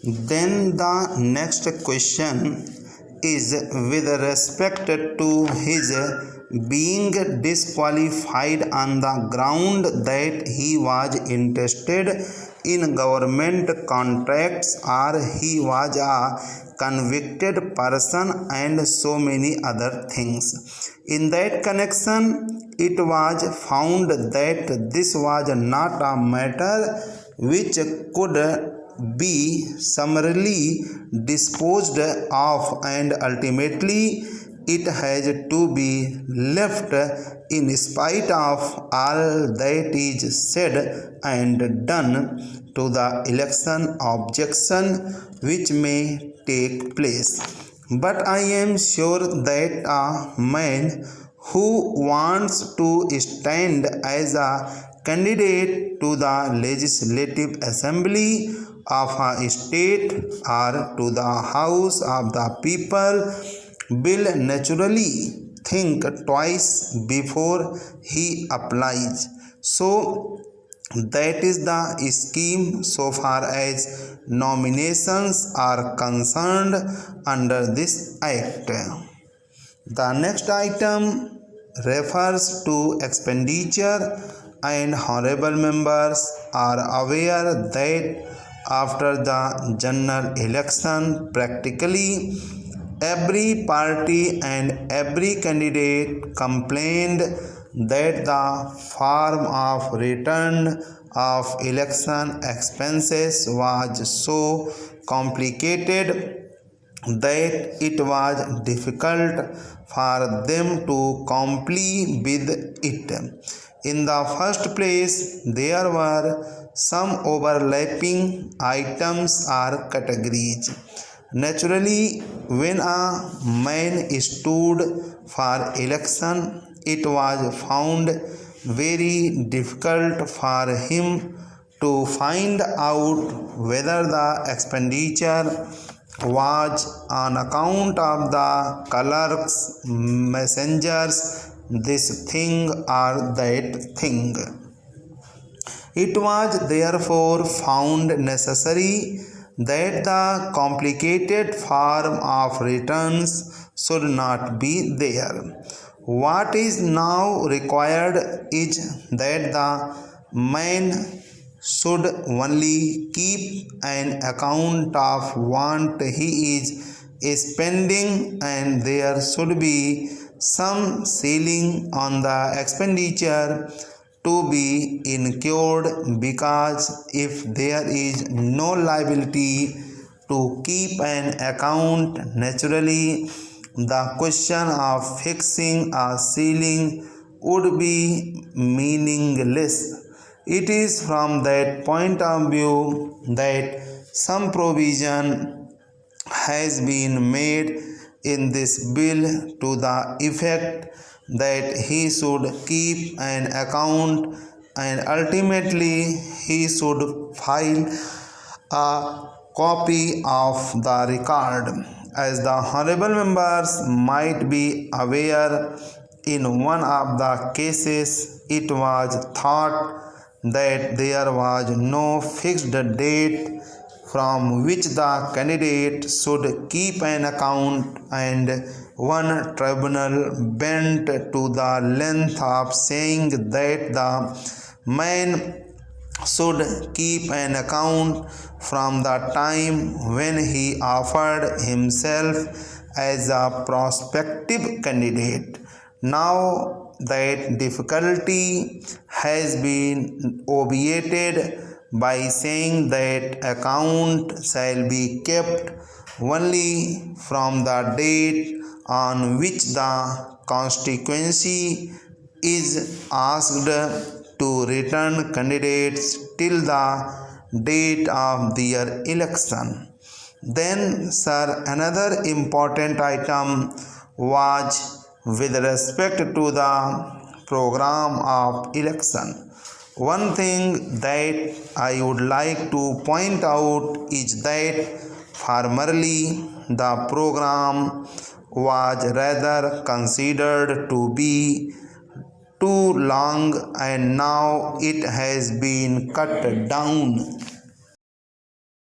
Then the next question is with respect to his being disqualified on the ground that he was interested in government contracts or he was a convicted person and so many other things. In that connection, it was found that this was not a matter which could be summarily disposed of, and ultimately it has to be left in spite of all that is said and done to the election objection which may take place. But I am sure that a man who wants to stand as a candidate to the legislative assembly of a state or to the house of the people will naturally think twice before he applies. So that is the scheme so far as nominations are concerned under this act. The next item refers to expenditure, and honorable members are aware that after the general election, practically every party and every candidate complained that the form of return of election expenses was so complicated that it was difficult for them to comply with it. In the first place, there were some overlapping items or categories. Naturally, when a man stood for election, it was found very difficult for him to find out whether the expenditure was on account of the clerks, messengers, this thing or that thing. It was therefore found necessary that the complicated form of returns should not be there. What is now required is that the man should only keep an account of what he is spending, and there should be some ceiling on the expenditure to be incurred, because if there is no liability to keep an account, naturally the question of fixing a ceiling would be meaningless. It is from that point of view that some provision has been made in this bill to the effect that he should keep an account and ultimately he should file a copy of the record. As the honorable members might be aware, in one of the cases it was thought that there was no fixed date from which the candidate should keep an account, and one tribunal bent to the length of saying that the man should keep an account from the time when he offered himself as a prospective candidate. Now that difficulty has been obviated by saying that account shall be kept only from the date on which the constituency is asked to return candidates till the date of their election. Then, sir, another important item was with respect to the program of election. One thing that I would like to point out is that formerly the program was rather considered to be too long, and now it has been cut down